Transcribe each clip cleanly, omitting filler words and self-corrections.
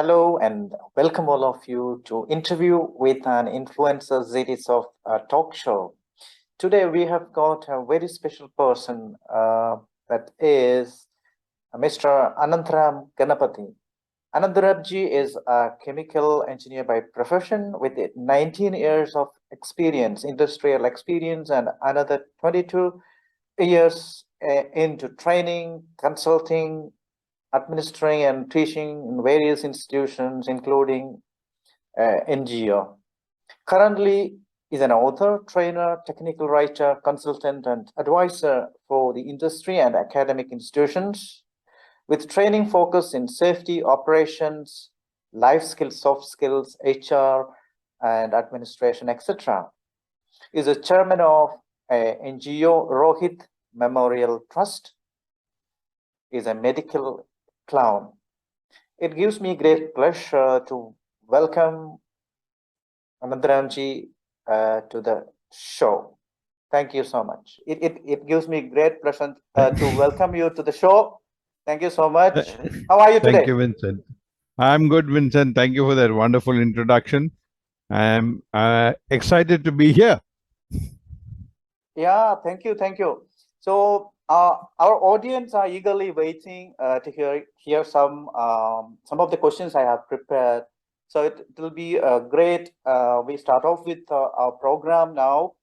Hello and welcome all of you to Interview with an Influencer series of a talk show. Today we have got a very special person that is Mr. Anantram Ganapati. Anantramji is a chemical engineer by profession with 19 years of experience, industrial experience, and another 22 years into training, consulting, administering and teaching in various institutions, including NGO. Currently, is an author, trainer, technical writer, consultant, and advisor for the industry and academic institutions, with training focus in safety, operations, life skills, soft skills, HR, and administration, etc. Is a chairman of NGO Rohit Memorial Trust. Is a medical clown. It gives me great pleasure to welcome Anandramji to the show. Thank you so much. It gives me great pleasure to welcome you to the show. Thank you so much. How are you Thank today? you, Vincent. I'm good, Vincent. Thank you for that wonderful introduction. I'm excited to be here. Yeah, thank you, thank you. So our audience are eagerly waiting to hear some of the questions I have prepared. So it will be great. We start off with our program now.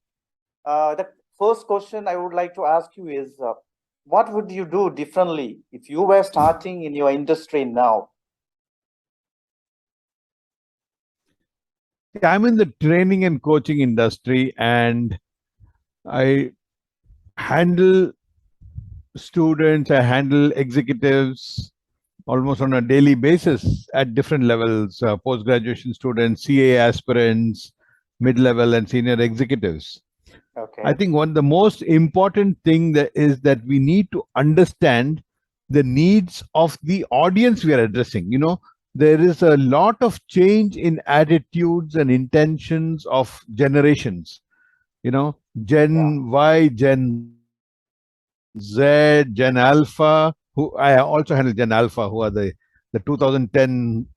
The first question I would like to ask you is, what would you do differently if you were starting in your industry now? I'm in the training and coaching industry, and I handle students, I handle executives almost on a daily basis at different levels, post graduation students, CA aspirants, mid level, and senior executives. I Okay. think one the most important thing that is that we need to understand the needs of the audience we are addressing. There is a lot of change in attitudes and intentions of generations. Yeah. Gen Y, Gen Z, Gen Alpha, who I also handle Gen Alpha, who are the 2010,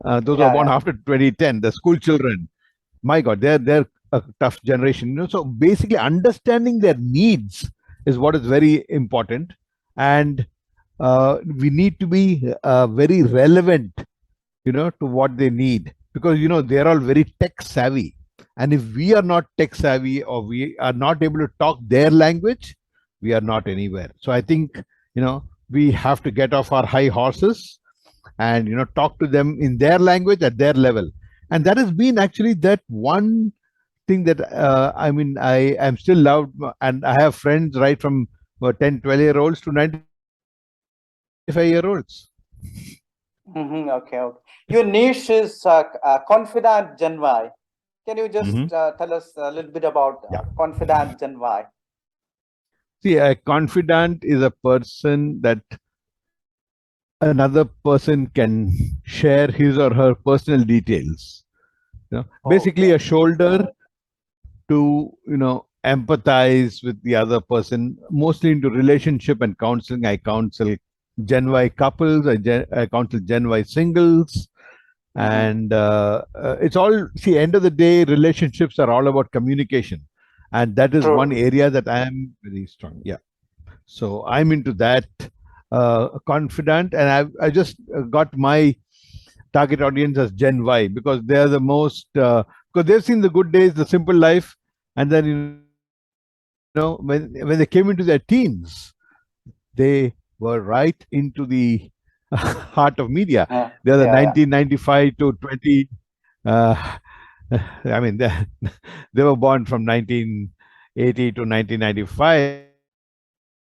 those are Yeah. born Yeah. after 2010, the school children. My God, they're a tough generation. So basically, understanding their needs is what is very important, and we need to be very relevant, to what they need, because they're all very tech savvy, and if we are not tech savvy or we are not able to talk their language, we are not anywhere. So I think we have to get off our high horses and talk to them in their language at their level. And that has been actually that one thing that I mean, I am still loved, and I have friends right from 10 12 year olds to 95-year-olds. Okay. Okay. Your niche is confident Gen Y. Can you just Hmm. tell us a little bit about Yeah. confident Gen Y? See, a confidant is a person that another person can share his or her personal details. Basically, Okay. a shoulder to empathize with the other person. Mostly into relationship and counseling, I counsel Gen Y couples. I counsel Gen Y singles, Mm-hmm. and it's all, see, end of the day, relationships are all about communication, and that is one True. area that I am very strong. Yeah. So I'm into that, confident, and I just got my target audience as Gen Y, because they are the most, because they've seen the good days, the simple life, and then when they came into their teens, they were right into the heart of media. Yeah. They're the Yeah. 1995 to 20. Uh, I mean, they were born from 1980 to 1995,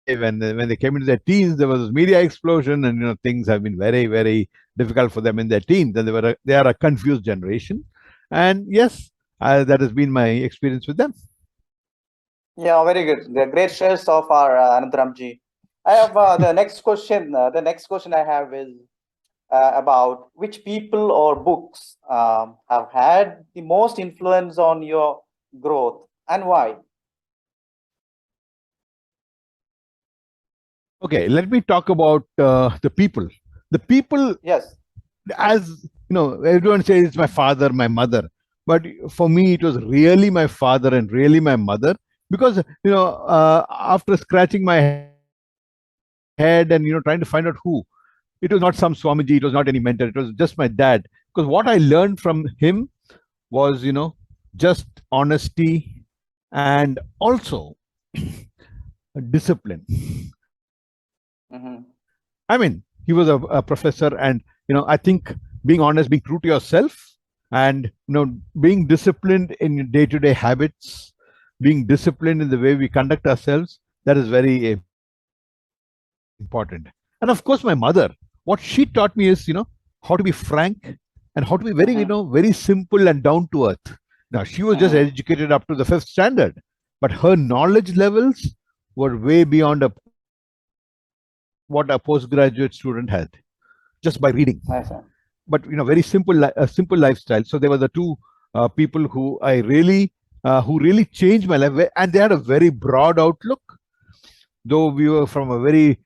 and when they came into their teens, there was this media explosion, and things have been very, very difficult for them in their teens, and they are a confused generation. And yes, that has been my experience with them. Yeah, very good. The great shares of our Anandramji. I have the next question. The next question I have is about which people or books have had the most influence on your growth and why? Okay, let me talk about the people. The people Yes. as everyone says it's my father, my mother, but for me it was really my father and really my mother, because after scratching my head and trying to find out who, it was not some Swamiji, it was not any mentor, it was just my dad. Because what I learned from him was, just honesty and also discipline. I Mm-hmm. mean, he was a professor, and I think being honest, being true to yourself, and being disciplined in day-to-day habits, being disciplined in the way we conduct ourselves, that is very important. And of course, my mother, what she taught me is, how to be frank and how to be very, very Mm-hmm. simple and down to earth. Now, she was just educated Mm-hmm. up to the fifth standard, but her knowledge levels were way beyond what a postgraduate student had, just by reading. I But see. very simple lifestyle. So they were the two people who I really who really changed my life, and they had a very broad outlook. Though we were from a very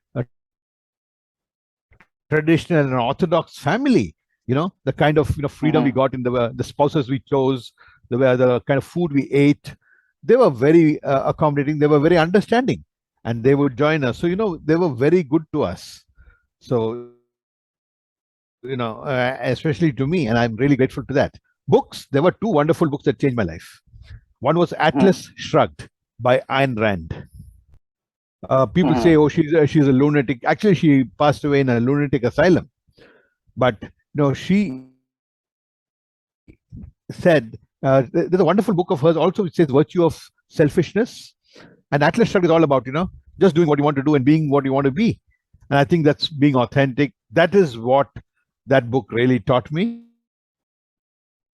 traditional and orthodox family, the kind of freedom we got in the Mm-hmm. spouses we chose, the kind of food we ate, they were very accommodating, they were very understanding, and they would join us. So they were very good to us. So especially to me, and I'm really grateful to that. Books, there were two wonderful books that changed my life. One was Atlas Mm-hmm. Shrugged by Ayn Rand. People say, Mm-hmm. oh, she's a lunatic. Actually, she passed away in a lunatic asylum. But she said, there's a wonderful book of hers also which says Virtue of Selfishness. And Atlas Shrugged is all about just doing what you want to do and being what you want to be. And I think that's being authentic. That is what that book really taught me.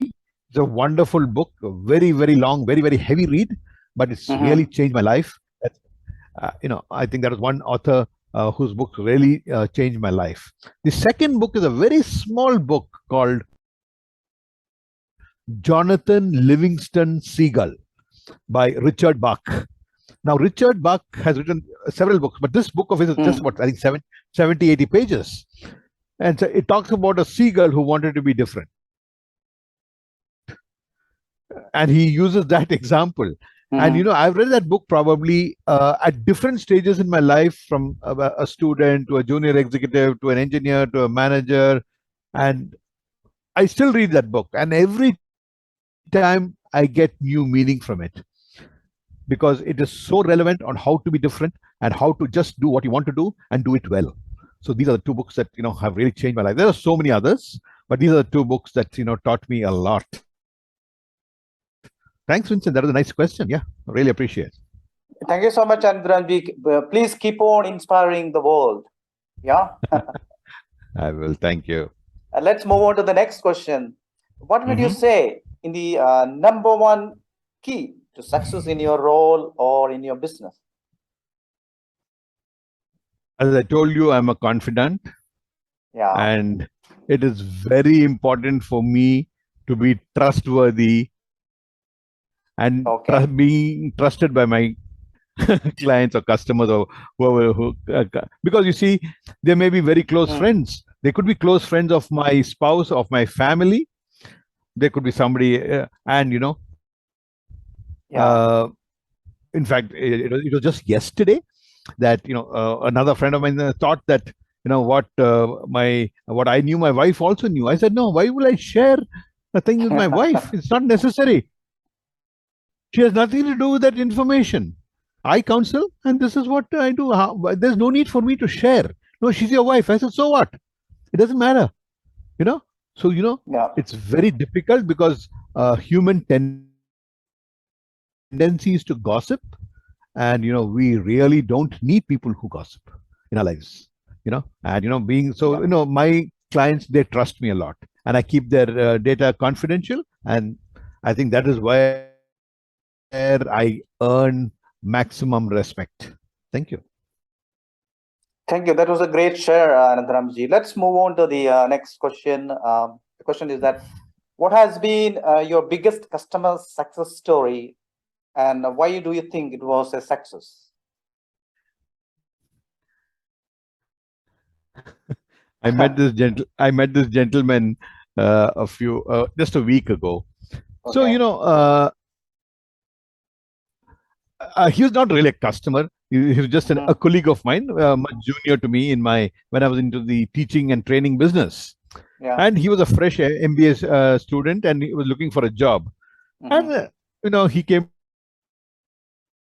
It's a wonderful book, very, very long, very, very heavy read, but it's really changed my life. Mm-hmm. That's, I think that was one author whose book really changed my life. The second book is a very small book called Jonathan Livingston Seagull by Richard Bach. Now, Richard Bach has written several books, but this book of his is just about, Mm-hmm. I think, 70, 80 pages. And so it talks about a seagull who wanted to be different. And he uses that example. And I've read that book probably at different stages in my life, from a student to a junior executive to an engineer to a manager. And I still read that book. And every time I get new meaning from it, because it is so relevant on how to be different and how to just do what you want to do and do it well. So these are the two books that have really changed my life. There are so many others, but these are the two books that taught me a lot. Thanks, Vincent. That was a nice question. Yeah, really appreciate. Thank you so much, Anantramji. Please keep on inspiring the world. Yeah. I will. Thank you. Let's move on to the next question. What would you Hmm. say in the number one key to success in your role or in your business? As I told you, I'm a confidant, Yeah. and it is very important for me to be trustworthy and Okay. being trusted by my clients or customers or whoever because you see, they may be very close Mm. friends, they could be close friends of my spouse, of my family, they could be somebody and uh, Yeah. in fact, it was just yesterday that another friend of mine thought that what I knew my wife also knew. I said, no, why will I share a thing with my wife? It's not necessary. She has nothing to do with that information. I counsel, and this is what I do. There's no need for me to share. No, she's your wife. I said, so what? It doesn't matter. You know. So Yeah. it's very difficult because human tendency is to gossip, and we really don't need people who gossip in our lives. And being so, Yeah. my clients, they trust me a lot, and I keep their data confidential, and I think that is where I earn maximum respect. Thank you. Thank you. That was a great share, Anantramji. Let's move on to the next question. The question is that what has been your biggest customer success story, and why do you think it was a success? I met this gentleman just a week ago. So, Okay. he was not really a customer. He was just a Mhm. colleague of mine, much junior to me in my when I was into the teaching and training business. Yeah. And he was a fresh MBA student, and he was looking for a job. And Mhm. he came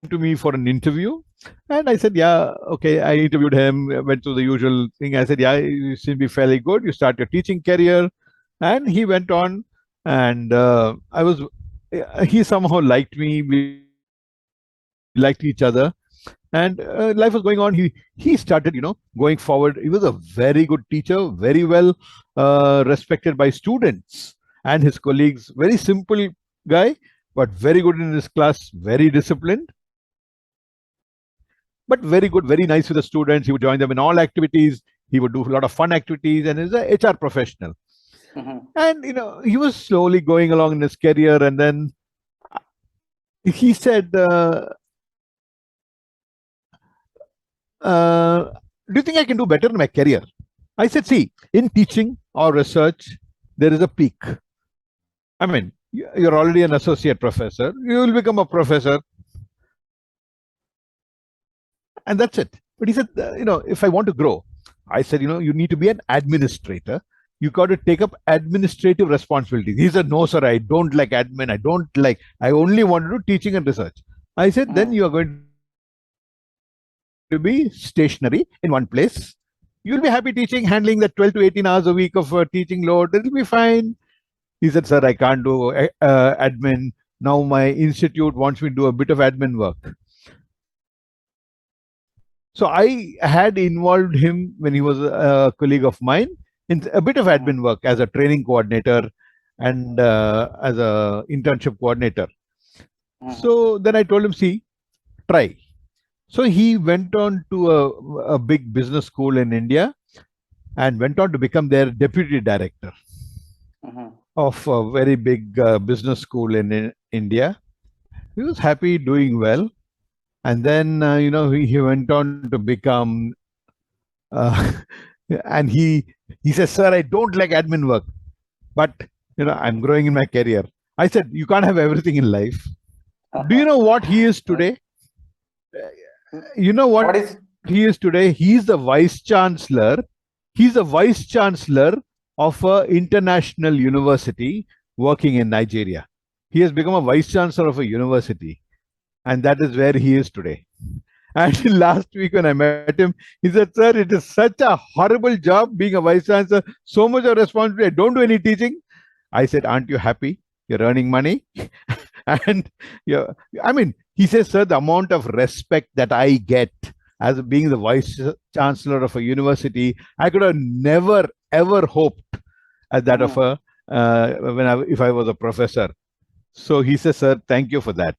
to me for an interview, and I said, "Yeah, okay." I interviewed him, went through the usual thing. I said, "Yeah, you seem to be fairly good. You start your teaching career," and he went on, and he somehow liked me. We liked each other, and life was going on. He started going forward. He was a very good teacher, very well respected by students and his colleagues. Very simple guy, but very good in his class, very disciplined, but very good, very nice with the students. He would join them in all activities. He would do a lot of fun activities, and is a HR professional. Mhm. And he was slowly going along in his career, and then he said, "Do you think I can do better in my career?" I said, "See, in teaching or research, there is a peak. I mean, you're already an associate professor. You will become a professor, and that's it." But he said, "If I want to grow," I said, "You need to be an administrator. You got to take up administrative responsibilities." He said, "No, sir, I don't like admin. I only want to do teaching and research." I said, "Then Mhm. you are going to be stationary in one place. You'll be happy teaching, handling that 12 to 18 hours a week of teaching load. It'll be fine." He said, "Sir, I can't do admin. Now my institute wants me to do a bit of admin work." So I had involved him when he was a colleague of mine in a bit of admin work as a training Mhm. coordinator and as a internship coordinator. So then I told him, "See, try." So he went on to a big business school in India and went on to become their deputy director Mhm. of a very big business school in India. He was happy, doing well, and then he went on to become uh, and he says, "Sir, I don't like admin work, but I'm growing in my career." I said, "You can't have everything in life." Do you know what he is today? You know what What he is? is today? He's the vice chancellor. He's the vice chancellor of a international university working in Nigeria. He has become a vice chancellor of a university, and that is where he is today. And last week when I met him, he said, "Sir, it is such a horrible job being a vice chancellor, so much of responsibility. I don't do any teaching." I said, "Aren't you happy? You're earning money." And yeah, I mean, he says, "Sir, the amount of respect that I get as being the vice chancellor of a university, I could have never ever hoped as that of Mhm. a if I was a professor." So he says, "Sir, thank you for that."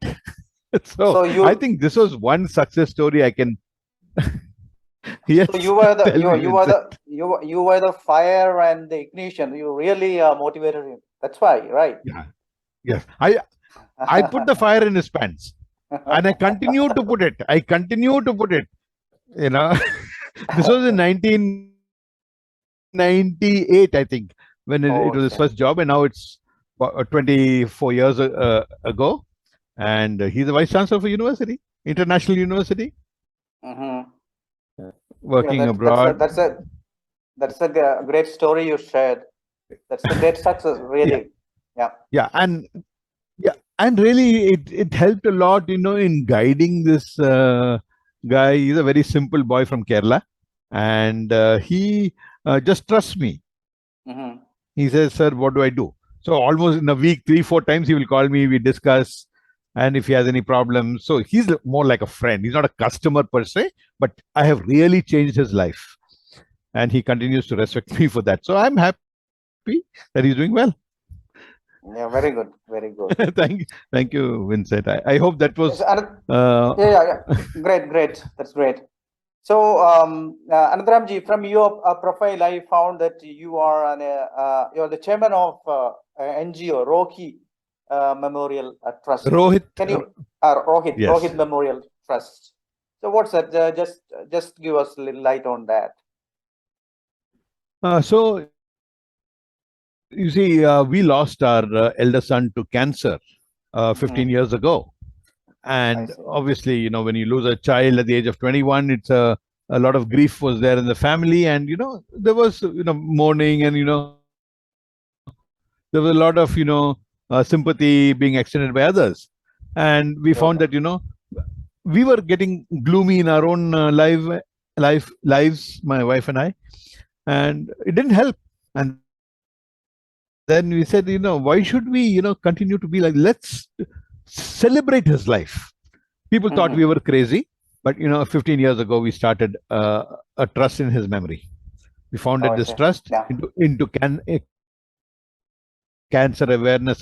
So So I you, think this was one success story I can. so Yes, you were the tell me, Vincent. you were the fire and the ignition. You really motivated him. That's why, right? Yeah, yes. I put the fire in his pants, and I continue to put it. I continue to put it. You know, this was in 1998, I think, when it was his first job, and now Okay. it's 24 years ago, and he's the vice chancellor of a university, international university, Hmm. Yeah, working abroad. that's a great story you shared. That's a great success, Yeah, really. Yeah. yeah, and really, it helped a lot, in guiding this guy. He's a very simple boy from Kerala, and he just trusts me. Hmm. He says, "Sir, what do I do?" So almost in a week, 3, 4 times he will call me. We discuss, and if he has any problems, so he's more like a friend. He's not a customer per se, but I have really changed his life, and he continues to respect me for that. So I'm happy that he's doing well. Yeah, very good, very good. Thank you, Vincent. I hope that was Yes, and uh, yeah, yeah, yeah. Great, great. That's great. So, Anantramji, from your profile, I found that you're the chairman of NGO Rocky Memorial Trust. Rohit. Can you Yes. Rohit Memorial Trust? So, what's that? Just give us a little light on that. So you see, we lost our elder son to cancer 15 Mhm. years ago. I And see. obviously, when you lose a child at the age of 21, it's a lot of grief was there in the family. And, there was, mourning, and, there was a lot of, sympathy being extended by others. And we found that, Okay. we were getting gloomy in our own lives, my wife and I, and it didn't help. And then we said, why should we, continue to be like, let's celebrate his life. People thought we were crazy, Mhm. but 15 years ago we started a trust in his memory. We founded this Oh, I see. trust Yeah. cancer awareness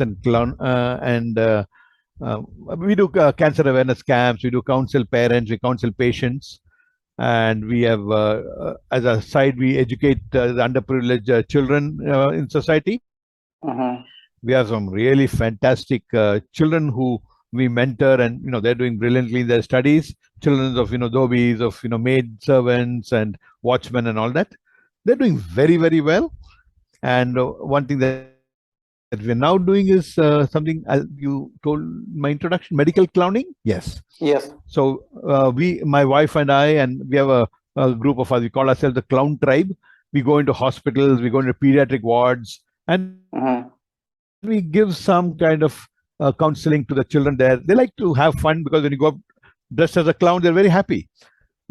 we do cancer awareness camps. We do counsel parents, we counsel patients, and we have as a side we educate the underprivileged children in society. We have Mhm. some really fantastic children who we mentor, and they're doing brilliantly in their studies. Children of dhobis, of maid servants and watchmen and all that. They're doing very, very well. And one thing that we're now doing is something you told my introduction, medical clowning. Yes. Yes. So my wife and I, and we have a group of us. We call ourselves the Clown Tribe. We go into hospitals, we go into pediatric wards, and we give Mhm. some kind of counseling to the children there. They like to have fun, because when you go up dressed as a clown, they're very happy,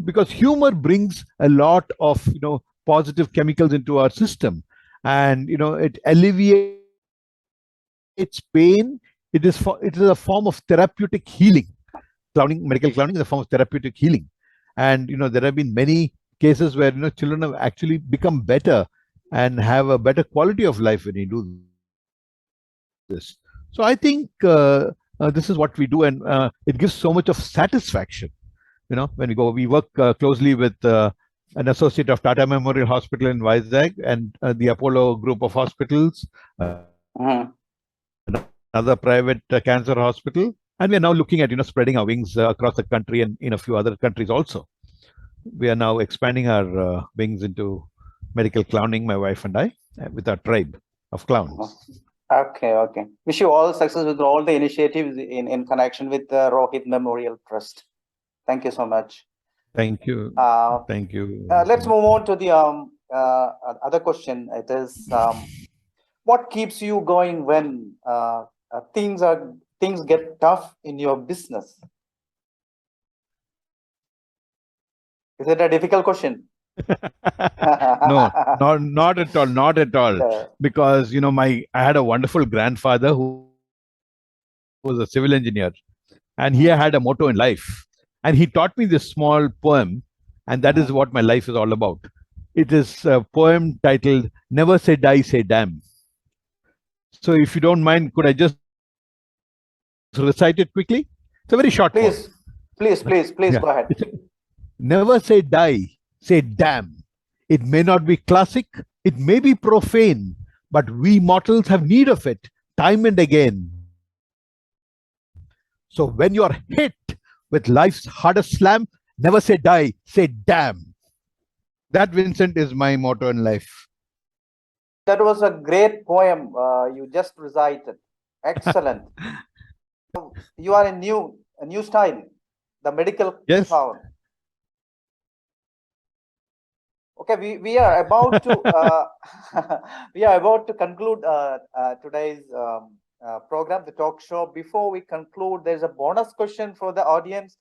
because humor brings a lot of positive chemicals into our system, and it alleviates pain. It is a form of therapeutic healing. Medical clowning is a form of therapeutic healing. And there have been many cases where children have actually become better and have a better quality of life when you do this. So I think this is what we do, and it gives so much of satisfaction. When we go, we work closely with an associate of Tata Memorial Hospital in Vizag, and the Apollo group of hospitals, another private cancer hospital, and we are now looking at spreading our wings across the country and in a few other countries also. We are now expanding our wings into medical clowning, my wife and I, with our tribe of clowns. Mhm. Okay. Okay. Wish you all success with all the initiatives in connection with the Rohit Memorial Trust. Thank you so much. Thank you. Uh, Thank you so let's much. move on to the other question. It is what keeps you going when things get tough in your business? Is it a difficult question? No, not at all, not at all. Uh, Because I had a wonderful grandfather who was a civil engineer, and he had a motto in life. mm, And he taught me this small poem, and that is what my life is mhm. all about. It is a poem titled "Never Say Die, Say Damn." So, if you don't mind, could I just recite it quickly? It's a very short poem. Please, please, Yeah. please, please go ahead. Never say die, say damn. It may not be classic, it may be profane, but we mortals have need of it time and again. So when you're hit with life's hardest slam, never say die, say damn. That, Vincent, is my motto in life. That was a great poem you just recited. Excellent. You are a new style, the medical Yes. clown. Okay, we are about to we are about to conclude today's program, the talk show. Before we conclude, there's a bonus question for the audience.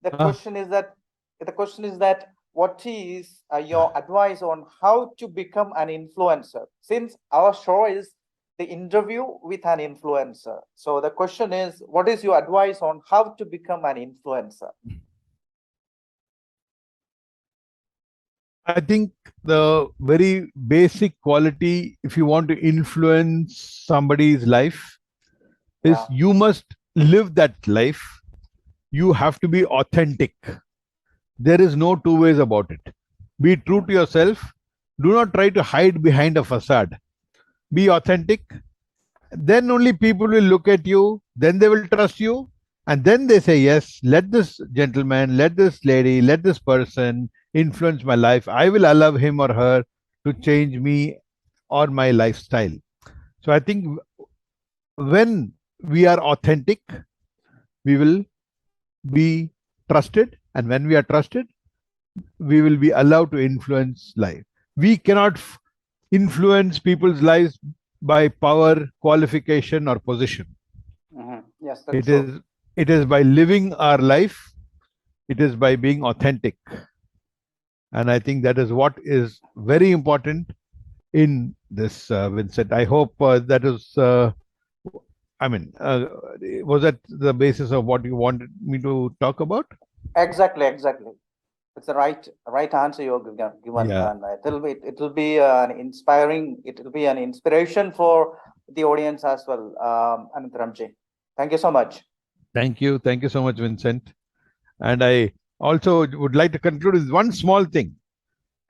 The Ah, question is that the question is that what is your advice on how to become an influencer? Since our show is the interview with an influencer, so the question is, what is your advice on how to become an influencer? I think the very basic quality, if you want to influence somebody's life, is Yeah. you must live that life. You have to be authentic. There is no two ways about it. Be true to yourself. Do not try to hide behind a facade. Be authentic. Then only people will look at you. Then they will trust you. And then they say, yes, let this gentleman, let this lady, let this person influence my life. I will allow him or her to change me or my lifestyle. So I think when we are authentic, we will be trusted, and when we are trusted, we will be allowed to influence life. We cannot influence people's lives by power, qualification, or position. Yes, that's It true. is it is by living our life. It is by being authentic, and I think that is what is very important in this, Vincent. I hope that is. I mean, was that the basis of what you wanted me to talk about? Exactly, exactly. It's the right answer you have given, Yeah. and it will be an inspiration for the audience as well. Anantramji, thank you so much. Thank you so much, Vincent. And I also would like to conclude with one small thing.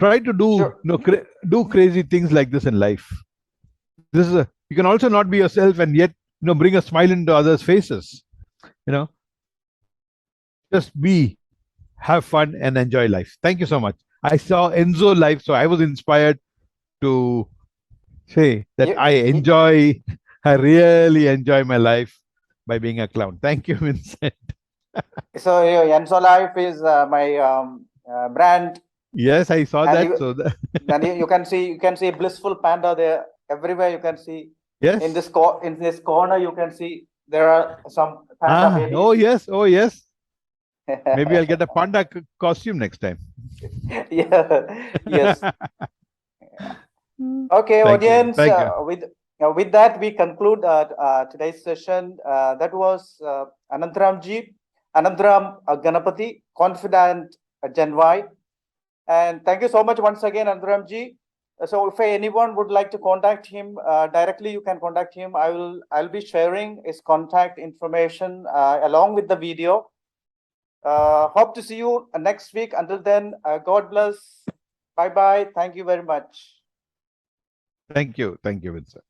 Try to do, Sure. do crazy things like this in life. This is you can also not be yourself and yet bring a smile into others' faces. You know, just be, have fun, and enjoy life. Thank you so much. I saw Enzo live, so I was inspired to say that You, I you, enjoy, I really enjoy my life by being a clown. Thank you, Vincent. so Enso Life is my brand, Yes, I saw and that. you So then you can see blissful panda there everywhere. You can see in yes. this corner. You can see there are some panda Ah, oh babies. yes, oh yes. Maybe I'll get a panda costume next time. Yeah. Yes. Okay, Thank you. audience. Thank you. With that, we conclude today's session. That was Anantram Ganapati, Confidant Gen Y. And thank you so much once again, Anantram ji. So, if anyone would like to contact him directly, you can contact him. I'll be sharing his contact information along with the video. Hope to see you next week. Until then, God bless. Bye bye. Thank you very much. Thank you. Thank you, Vincent.